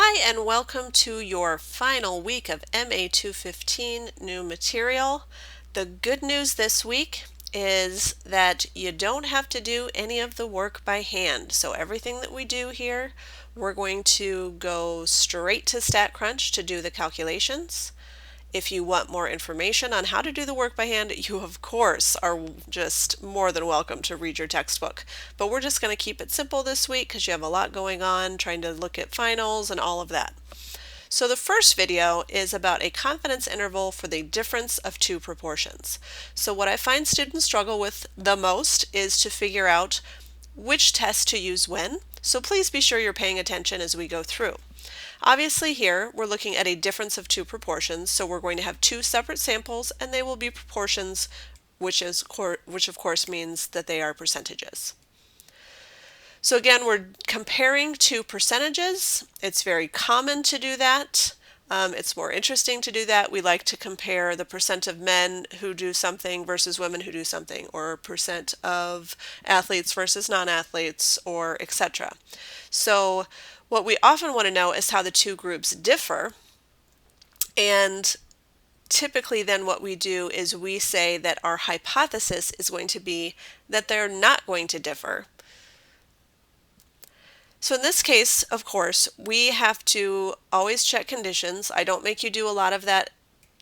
Hi, and welcome to your final week of MA 215 new material. The good news this week is that you don't have to do any of the work by hand. So everything that we do here, we're going to go straight to Statcrunch to do the calculations. If you want more information on how to do the work by hand, you of course are just more than welcome to read your textbook. But we're just going to keep it simple this week because you have a lot going on, trying to look at finals and all of that. So the first video is about a confidence interval for the difference of two proportions. So what I find students struggle with the most is to figure out which test to use when. So please be sure you're paying attention as we go through. Obviously here we're looking at a difference of two proportions, so we're going to have two separate samples and they will be proportions, which of course means that they are percentages. So again, we're comparing two percentages. It's very common to do that. It's more interesting to do that. We like to compare the percent of men who do something versus women who do something, or percent of athletes versus non-athletes, or etc. So what we often want to know is how the two groups differ, and typically then what we do is we say that our hypothesis is going to be that they're not going to differ. So in this case, of course, we have to always check conditions. I don't make you do a lot of that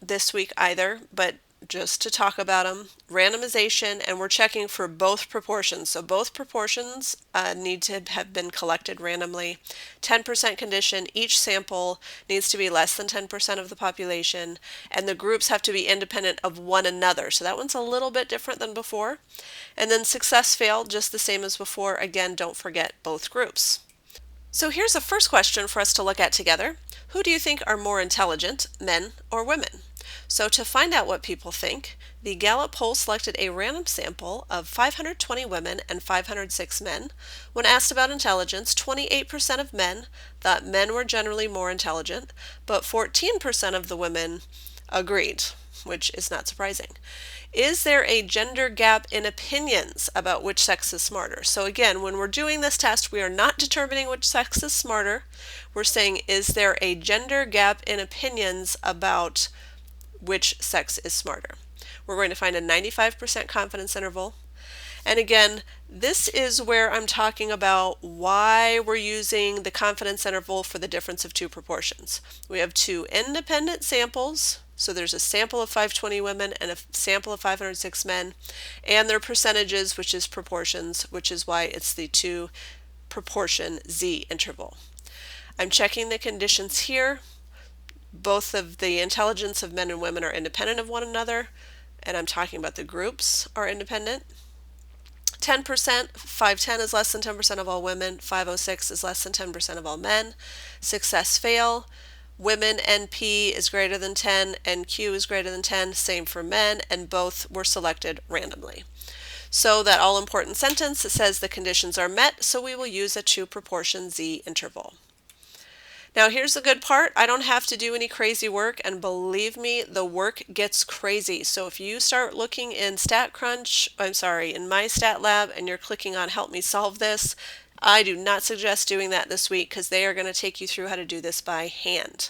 this week either, but just to talk about them, randomization, and we're checking for both proportions. So both proportions need to have been collected randomly. 10% condition, each sample needs to be less than 10% of the population, and the groups have to be independent of one another. So that one's a little bit different than before. And then success fail, just the same as before. Again, don't forget both groups. So here's the first question for us to look at together. Who do you think are more intelligent, men or women? So to find out what people think, the Gallup poll selected a random sample of 520 women and 506 men. When asked about intelligence, 28% of men thought men were generally more intelligent, but 14% of the women agreed, which is not surprising. Is there a gender gap in opinions about which sex is smarter? So again, when we're doing this test, we are not determining which sex is smarter. We're saying, is there a gender gap in opinions about which sex is smarter? We're going to find a 95% confidence interval. And again, this is where I'm talking about why we're using the confidence interval for the difference of two proportions. We have two independent samples. So there's a sample of 520 women and a sample of 506 men, and their percentages, which is proportions, which is why it's the two proportion Z interval. I'm checking the conditions here. Both of the intelligence of men and women are independent of one another, and I'm talking about the groups are independent. 10%, 510 is less than 10% of all women, 506 is less than 10% of all men. Success fail, women NP is greater than 10, NQ is greater than 10, same for men, and both were selected randomly. So that all-important sentence, it says the conditions are met, so we will use a two proportion Z interval. Now here's the good part. I don't have to do any crazy work, and believe me, the work gets crazy. So if you start looking in in my stat lab, and you're clicking on help me solve this, I do not suggest doing that this week because they are going to take you through how to do this by hand.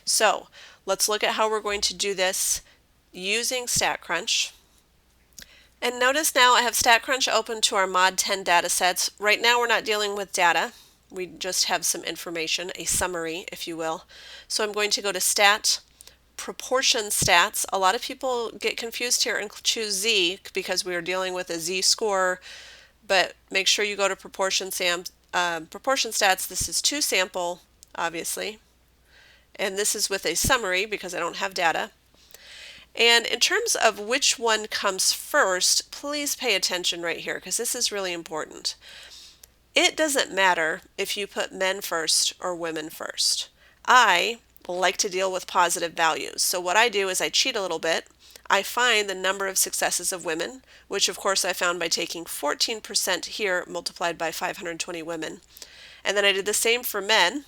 So let's look at how we're going to do this using Statcrunch. And notice now I have Statcrunch open to our Mod 10 data sets. Right now we're not dealing with data. We just have some information, a summary, if you will. So I'm going to go to Stat, Proportion Stats. A lot of people get confused here and choose Z because we are dealing with a Z score, but make sure you go to Proportion Stats. This is two sample, obviously, and this is with a summary because I don't have data. And in terms of which one comes first, please pay attention right here because this is really important. It doesn't matter if you put men first or women first. I like to deal with positive values. So what I do is I cheat a little bit. I find the number of successes of women, which of course I found by taking 14% here multiplied by 520 women. And then I did the same for men,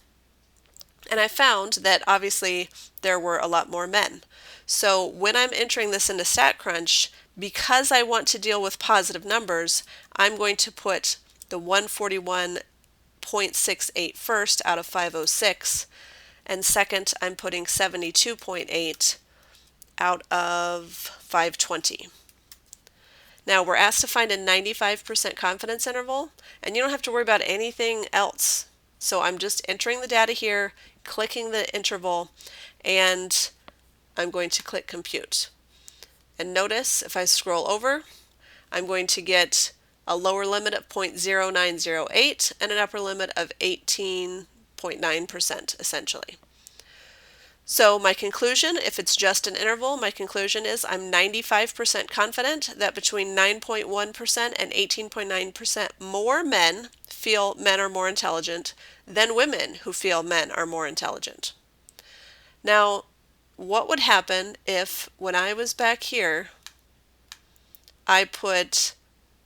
and I found that obviously there were a lot more men. So when I'm entering this into Statcrunch, because I want to deal with positive numbers, I'm going to put the 141 0.68 first out of 506, and second I'm putting 72.8 out of 520. Now we're asked to find a 95% confidence interval, and you don't have to worry about anything else. So I'm just entering the data here, clicking the interval, and I'm going to click compute. And notice if I scroll over, I'm going to get a lower limit of 0.0908 and an upper limit of 18.9% essentially. So my conclusion, if it's just an interval, my conclusion is I'm 95% confident that between 9.1% and 18.9% more men feel men are more intelligent than women who feel men are more intelligent. Now, what would happen if when I was back here, I put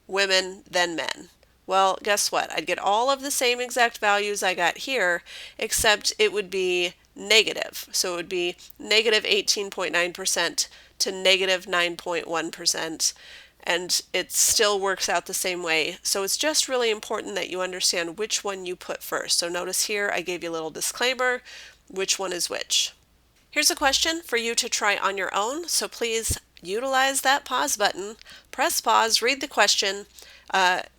women then men? Well, guess what? I'd get all of the same exact values I got here, except it would be negative. So it would be negative 18.9% to negative 9.1%, and it still works out the same way. So it's just really important that you understand which one you put first. So notice here I gave you a little disclaimer, which one is which. Here's a question for you to try on your own, so please utilize that pause button, press pause, read the question.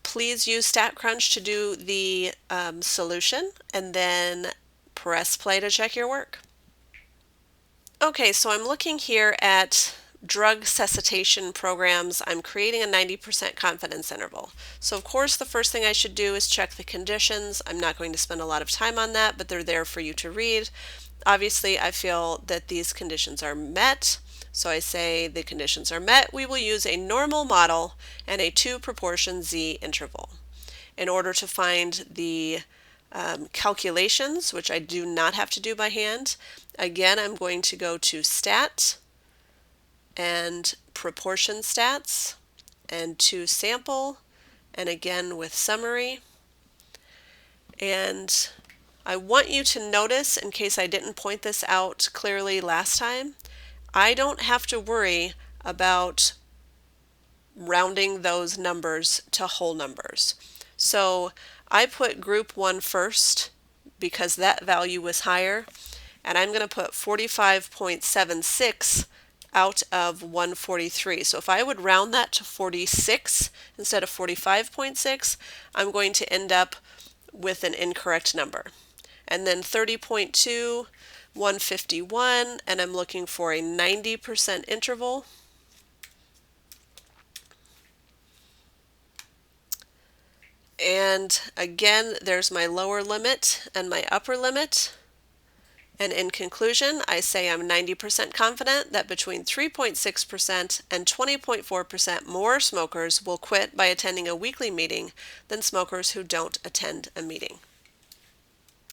Please use Statcrunch to do the solution, and then press play to check your work. Okay, so I'm looking here at drug cessation programs. I'm creating a 90% confidence interval. So of course the first thing I should do is check the conditions. I'm not going to spend a lot of time on that, but they're there for you to read. Obviously I feel that these conditions are met. So I say the conditions are met. We will use a normal model and a 2 proportion z interval. In order to find the calculations, which I do not have to do by hand, again I'm going to go to Stat and Proportion Stats and to Sample, and again with Summary. And I want you to notice, in case I didn't point this out clearly last time, I don't have to worry about rounding those numbers to whole numbers. So I put group 1 first because that value was higher, and I'm going to put 45.76 out of 143. So if I would round that to 46 instead of 45.6, I'm going to end up with an incorrect number. And then 30.2, 151, and I'm looking for a 90% interval. And again, there's my lower limit and my upper limit. And in conclusion, I say I'm 90% confident that between 3.6% and 20.4% more smokers will quit by attending a weekly meeting than smokers who don't attend a meeting.